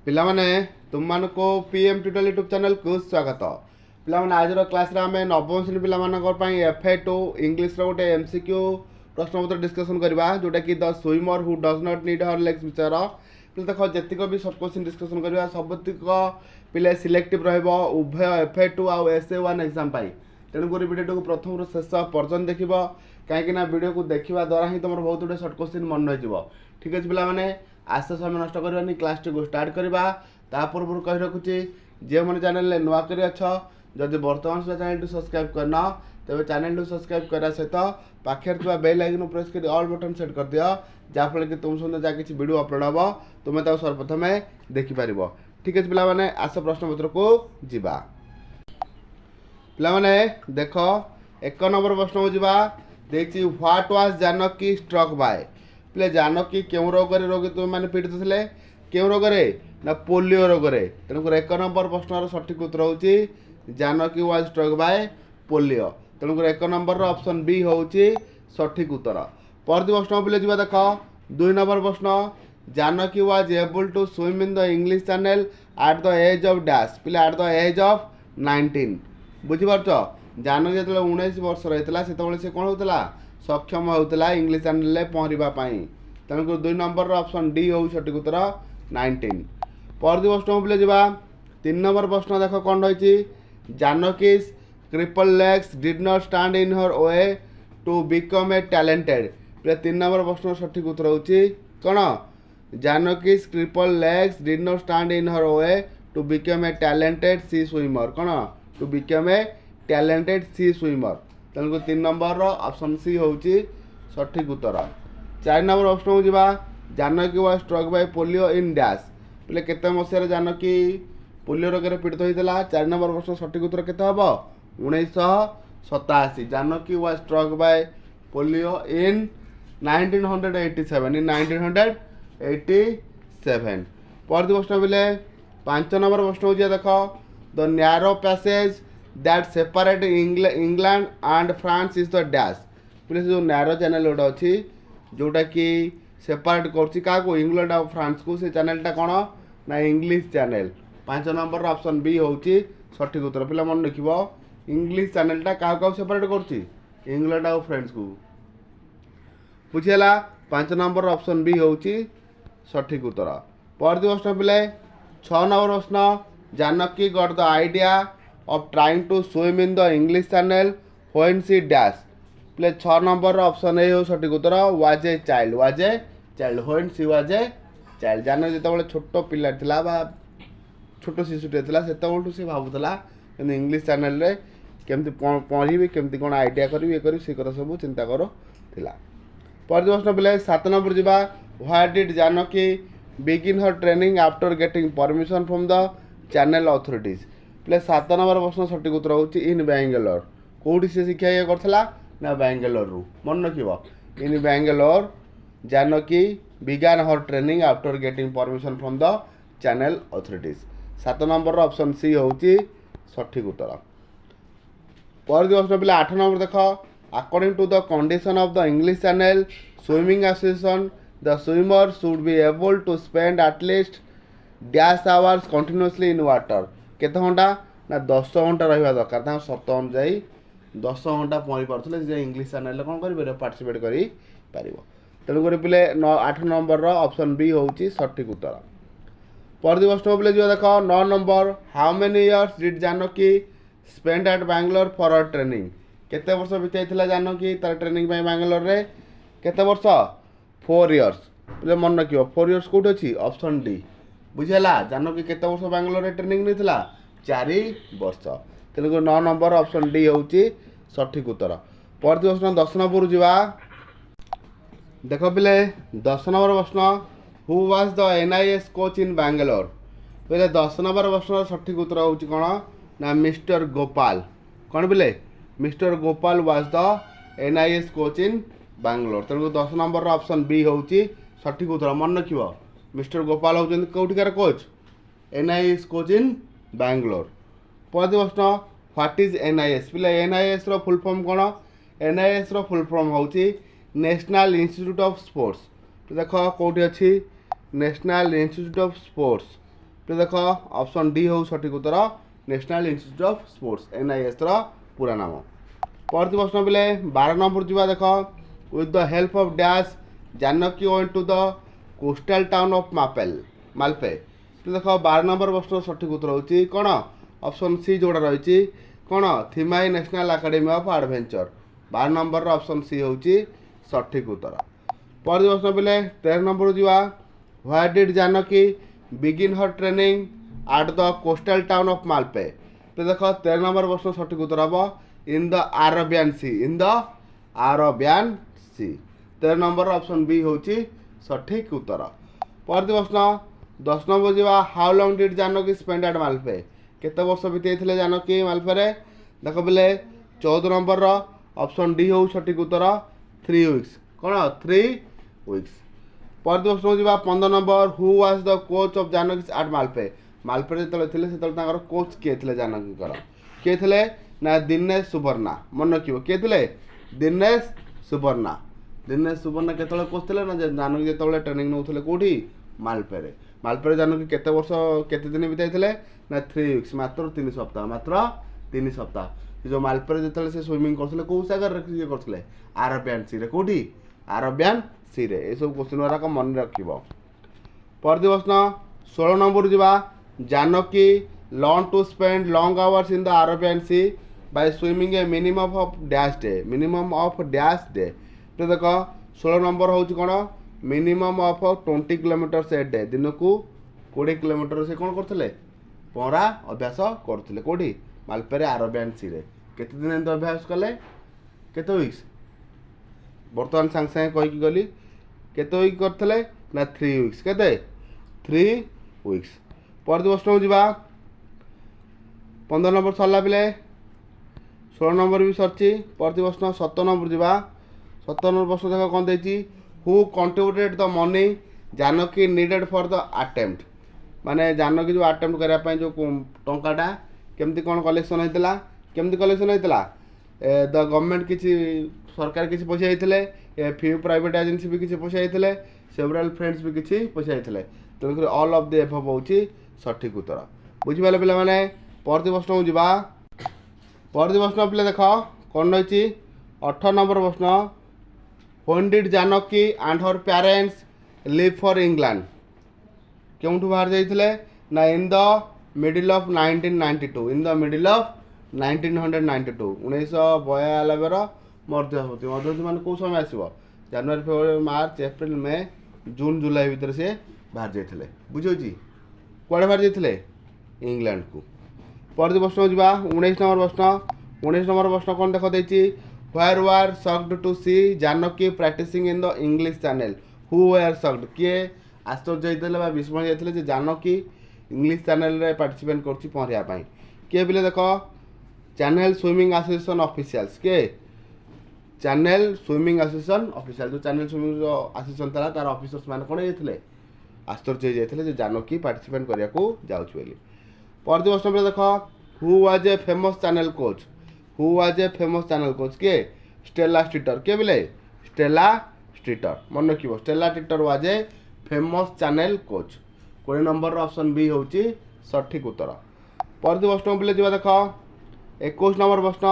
पिला माने तुम मान को पीएम ट्यूटोरियल यूट्यूब चैनल को स्वागत। पिला माने आज क्लास रे हमें नवम श्रेणी पिला मानकर पई FA2 इंग्लिश रो गोटे MCQ प्रश्न उत्तर डिस्कशन करबा जोटा कि the swimmer who does not need her legs विचार पिला देखो जतिक भी सब क्वेश्चन डिस्कशन करबा सबतिक पिले सिलेक्टिव रहबो उभय FA2 आ SA1 एग्जाम पाई। तेणु कर वीडियो को प्रथम रो शेष पर्यंत देखिबो कहीं वीडियो को देखा द्वारा ही तुम बहुत गुड सर्ट क्वेश्चन मन रही। ठीक अच्छे पिला माने आशा समय नष्ट करवानी क्लास को स्टार्ट करवा पूर्व कही रखुची जे मैंने चैनल नुआ कर जदि बर्तमान सुधा चैनल सब्सक्राइब करना तेज चैनल सब्सक्राइब करने सहित पाखे बेल आइकन प्रेस कर ऑल बटन सेट कर दियो जहाँफल कि तुम सुंदर जहाँ किसी वीडियो अपलोड हम तुम्हें सर्वप्रथम देखिपर। ठीक अच्छे पिला माने आस प्रश्न पत्र को जीवा। पिला माने देख एक नंबर प्रश्न को जीवा देखिए what was Janaki struck by पिले जानकी क्यों रोग रोगी तुम मैंने पीड़ित थे क्यों रोग ना पोलियो रोग तेणुक एक नंबर प्रश्न सठिक उत्तर होची Janaki was struck by polio तेणुक एक नंबर ऑप्शन बी होची सठिक उत्तर। परवर्ती प्रश्न पिले जी देख 2 नंबर प्रश्न Janaki was able to swim in the English channel at the age of dash पिले एट द एज ऑफ 19 बुझीपार जानकी जो 19 वर्ष रही से कौन होता सक्षम होता इंग्लिश चैनल पहरवाई तेणुक 2 नंबर ऑप्शन डी हो सठिक उत्तर 19। परवर्ती प्रश्न पे जा 3 नंबर प्रश्न देख कौन रही Janaki crippled legs did not stand in her way to become a talented पे 3 नंबर प्रश्न सठिक उत्तर होची कौन Janaki crippled legs did not stand in her way to become a talented sea swimmer कौन to become a talented sea swimmer तेणुक 3 number option C होची सठिक उत्तर। 4 नंबर प्रश्न को जीवा Janaki was struck by polio in dash बोले केते मसिया जानकी पोलियो रोग पीड़ित होता 4 नंबर प्रश्न सठिक उत्तर केते हम 1987 Janaki was struck by polio in 1987 in 1987। परवर्ती प्रश्न बोले 5 नंबर प्रश्न हो देख the narrow passage that separate England and France is the dash बोले जो नैरो चैनल गोटे अच्छी जोटा कि सेपरेट कर इंग्लैंड और फ्रांस को से चैनलटा कौन ना English channel 5 number option B होची सठिक उत्तर। पिला मन लिख इंग्लिश चैनलटा क्या सेपरेट कर इंग्लैंड और फ्रांस को बुझीगला 5 नंबर ऑप्शन बी होची सठिक उत्तर। परवर्ती प्रश्न पिले 6 नंबर प्रश्न Janaki got the idea of trying to swim in the English channel when she dash play 6 number option A हो सठिक उत्तर was a child when she was a child जान जो छोट पिला बा छोट शिशुटे से सी भावुला इंग्लिश चैनल रे केमती पढ़ी केमती कौन आइडिया करी ये से कथा सब चिंता कर थिला। परवर्ती प्रश्न पिले 7 नंबर जीवा what did Janaki begin her training after getting permission from the channel authorities प्ले 7 नंबर प्रश्न सठिक उत्तर होची इन बेंगलोर कौटी से शिक्षा ये करथला ना बेंगलोर रु मन रखिब in Bangalore Janaki began her training after getting permission from the channel authorities 7 number option C होची सठिक उत्तर। परवर्ती प्रश्न पिला 8 नंबर देख according to the condition of the English channel swimming association the swimmer should be able to spend at least dash hours continuously in water केते घंटा ना 10 घंटा रहा दरकार शर्त अनुजाई 10 घंटा पहुँच पारे इंग्लिश चैनल कौन कर पार्टिसिपेट कर तेणुक पिले 8 नंबर ऑप्शन बी होची सठिक उत्तर। परवर्ती प्रश्न पिले जो देख 9 number how many years did Janaki spend at Bangalore for her training केते वर्ष बिताई जानकी तार ट्रेनिंग बैंगलोर रे केते वर्ष 4 इयर्स पिले मन रखियो 4 इयर्स कौट अच्छी ऑप्शन डी बुझेगा जानकी केते वर्ष बैंगलोर रे ट्रेनिंग नहीं 4 वर्ष तेणुक 9 नंबर ऑप्शन डी होची सठिक उत्तर। परवर्ती प्रश्न 10 नंबर जीवा देख पिले 10 नंबर प्रश्न who was the NIS coach in Bangalore पहले 10 नंबर प्रश्न सठिक उत्तर होची कौन ना मिस्टर गोपाल कौन पिले mister Gopal was the NIS coach in Bangalore तेणुक 10 नंबर ऑप्शन बी होची सठिक उत्तर मन रखिब मिस्टर गोपाल होचंदी कौटिकार coach NIS coach in Bangalore. परवर्ती प्रश्न व्हाट इज NIS पिले NIS रो फुल फॉर्म कौन NIS रो फुल फॉर्म होची नेशनल इंस्टीट्यूट ऑफ स्पोर्ट्स देख कौटी अच्छी नेशनल इंस्टीट्यूट ऑफ स्पोर्ट्स देख ऑप्शन डी हो सठिक उत्तर national institute of sports NIS पूरा नाम। परवर्ती प्रश्न बोले 12 नंबर जी देख with the help of dash Janaki went to the coastal town of Malpe. देख 12 नंबर प्रश्न सठिक उत्तर होची कौन ऑप्शन सी जोड़ा रही कौन Thimayya national academy of adventure 12 number option C होची सठिक उत्तर। परवर्ती प्रश्न बोले 13 नंबर जी what did Janaki begin her training at the coastal town of Malpe. तो देख 13 नंबर प्रश्न सठिक उत्तर हम in the Arabian sea in the Arabian sea 13 number option B होची सठिक उत्तर। परवर्ती प्रश्न 10 नंबर जी how long did Janaki spend at Malpe केते वर्ष बीते जानकी मालपे रे देख बोले 14 नंबर ऑप्शन डी हो सठिक उत्तर 3 वीक्स कौन 3 वीक्स। परवर्ती प्रश्न जी 15 number who was the coach of Janaki at Malpe Malpe जो कोच किए थे जानकी किए थे ना दिनेश सुवर्णा मन रखियो किए थे दिनेश सुवर्णा के कोच थे ना जानकी जो ट्रेनिंग नौले कौटी मालपे जानकी केते वर्ष केते दिन बिताई ना 3 वीक्स मात्र 3 सप्ताह जो मालपे जो से स्विमिंग करते कौ जगार ये करते अरेबियन सी कौटी अरेबियन सी रे ये सब क्वेश्चन गुराक मन रख। परवर्ती प्रश्न 16 नंबर जी Janaki learn to spend long hours in the Arabian sea by swimming a minimum of dash day. तो देख 16 नंबर हूँ कौन minimum of 20 kilometre a day दिन को 20 किलोमीटर से कौन करते पहरा अभ्यास करते कौटी मालपे अरेबियन सी रे केते दिन एमती अभ्यास कले केते वीक्स बर्तमान सांगे सांगे कहीकि गली केते वीक करते ना 3 वीक्स केते 3 वीक्स। परवर्ती प्रश्न जा 15 नंबर सरला पिले 16 नंबर भी सरची। परवर्ती प्रश्न 17 नंबर जा 17 नंबर प्रश्न देख कौन देती who contributed the money Janaki needed for the attempt माने जानकी जो अटेम्प्ट करने जो टंकाटा केमती कौन कलेक्शन होता केमती कलेक्शन होता द गवर्नमेंट किसी सरकार किसी पैसा होते फ्यू प्राइवेट एजेंसी भी किसी पैसा होते सेवराल फ्रेंड्स भी किसी पैसा होते तेणुक ऑल ऑफ द एबव होची सठिक उत्तर बुझिपारे पे मैंने। परवर्ती प्रश्न को परवर्ती प्रश्न पे देख कौन रही 18 नंबर प्रश्न when did Janaki and her parents leave for England क्यों बाहर जाइए ना in the middle of 1992 in the middle of 1992 1992 मध्यवर्ती मान कौ समय आसो जनवरी फेब्रुआरी मार्च एप्रिल मे जून जुलाई भितर से बाहर जाते बुझे कड़े बाहर जाते इंग्लैंड को। परवर्ती प्रश्न जा 19 नंबर प्रश्न कौन देख देती where were shocked to see Janaki practicing in the English channel who were shocked किए आश्चर्य होते विस्मय जाते जानकी इंग्लिश चैनल रे पार्टिसिपेट कर पहरिया किए बोले देख चैनल स्विमिंग एसोसिएशन ऑफिशियल्स के चैनल स्विमिंग एसोसिएशन ऑफिशियल जो चैनल स्विमिंग एसोसिएशन था तार ऑफिसर्स मैंने कौन जाते आश्चर्य होते जानकी पार्टिसिपेट करने को जाऊँगी। परवर्ती प्रश्न पे देख who was a famous channel coach किए स्टेला स्ट्रीटर किए बोले स्टेला स्ट्रीटर मन रखिए Stella Streeter was a famous channel coach 20 number option B होची सठिक उत्तर। परवर्ती प्रश्न पे जा देख 21 नंबर प्रश्न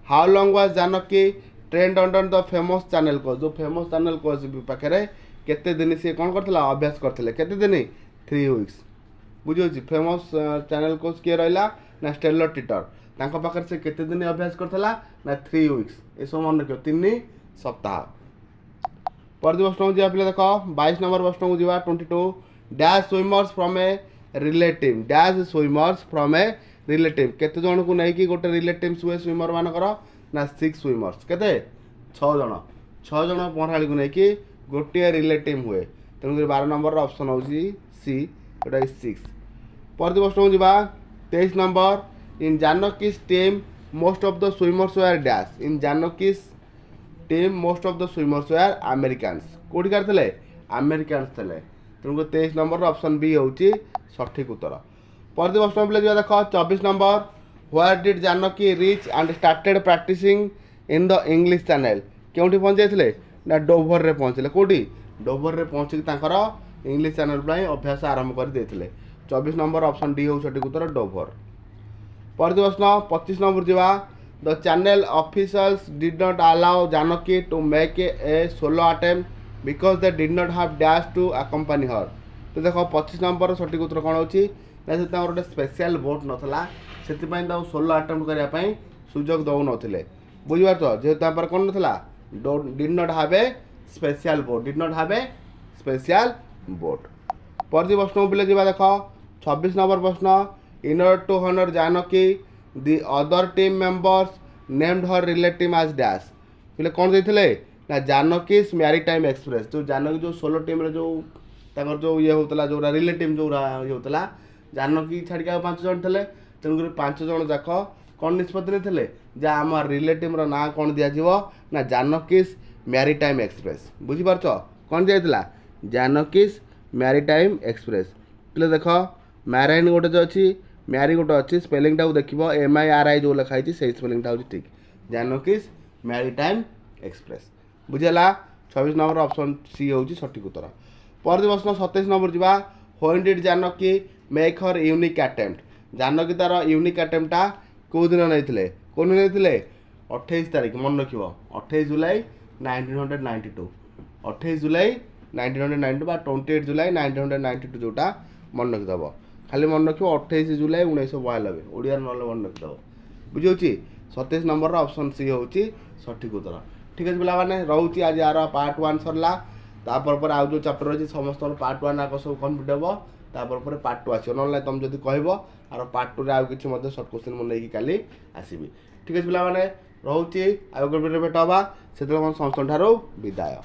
how long was Janaki trained under the famous channel coach जो फेमस चैनल कोच पाखे केते दिन सी कौन करथिला अभ्यास करथिले केते दिन 3 वीक्स बुझे फेमस चैनल कोच किए रहा ना स्टेलर टीटर तांको पाखे से केते दिन अभ्यास करथिला ना 3 वीक्स ये सब मन रखियो 3 सप्ताह। परवर्ती प्रश्न को पे देख 22 नंबर प्रश्न को जा 22 dash swimmers from a relative dash swimmers from a relative केते जन को नहीं कि गोटे रिलेटिव हुए स्विमर मानकर ना 6 स्विमर्स केते 6 जन पहराड़ी को लेकिन गोटे रिलेटिव हुए तेणुक 12 नंबर ऑप्शन हूँ सी गोटा 6। परवर्ती प्रश्न को जा 23 number in Janaki's team most of the swimmers were dash in Janaki's team most of the swimmers were Americans कौटिकार थे अमेरिकान्स थे तेणुक 23 नंबर ऑप्शन बी होची सठिक उत्तर। परवर्ती प्रश्न पे देख 24 number where did Janaki reach and started practising in the English channel क्योंठी पहुँच जाते ना डोभर रे पहुँचले कौटी डोभर रे पहुँचिक इंग्लिश चैनल अभ्यास आरंभ कर देते 24 नंबर ऑप्शन डी हो सठिक उत्तर डोभर। परवर्ती प्रश्न 25 नंबर जीवा the channel officials did not allow Janaki to make a solo attempt because they did not have dash to accompany her. तो देखो 25 नंबर सठिक उत्तर कौन होची ना से गोटे स्पेशल बोट नथला से सोलो अटेम्प्ट करने सुजोग दौ नथिले बुझिपार तो जेहेतु कौन नथला did not have a special boat did not have a special boat. परवर्ती प्रश्न बोले जा देख 26 नंबर प्रश्न in order to honour Janaki the other team members named her relative as dash बोले कौन देते ना जानकीस मैरीटाइम एक्सप्रेस जो जानकी जो सोलो टीम जो जो ये होता जो रिलेटिव जो ये होता जानकी छाड़ी आ 5 जन थे तेणुक 5 जन जाक कौन निष्पत्ति नहीं आम रिलेटिव ना कौन दिज्व ना जानकीस मैरीटाइम एक्सप्रेस बुझीपार कौन दिया जानकीस मैरीटाइम एक्सप्रेस पे देख मैराइन गोटे जो अच्छी मैरी गोटे अच्छी स्पेलिंग टाक देख MIRI जो लिखाई से स्पेलिंग हूँ ठीक जानकीस मैरीटाइम एक्सप्रेस बुझेगा 26 नंबर ऑप्शन सी हूँ सठिक उत्तर। परवर्ती प्रश्न 27 नंबर जीवा when did Janaki make her unique attempt Janaki तार यूनिक अटेम्प्टा कौ दिन नहीं कौन नहीं 28 तारीख मन रख 28 जुलाई 1992 28 जुलाई 1992 बा 28 जुलाई 1992 जोटा मन रखिदेव खाली मन रख 28 जुलाई 1992 ओडिया ना मन रखिदेव बुझे 27 नंबर ऑप्शन सी हूँ सठिक उत्तर। ठीक है पिला माने रोचे आज यार पार्ट 1 सरला तापर आउ जो चैप्टर अच्छी समस्त पार्ट 1 आक सब कम्प्लीट हे तापर पार्ट 2 आसो ना तुम जब कह आर पार्ट 2 आउ कि सर्ट क्वेश्चन मुझे काली आसबि। ठीक है पिला माने रोचे आगे भेट हाँ से समस्त विदाय।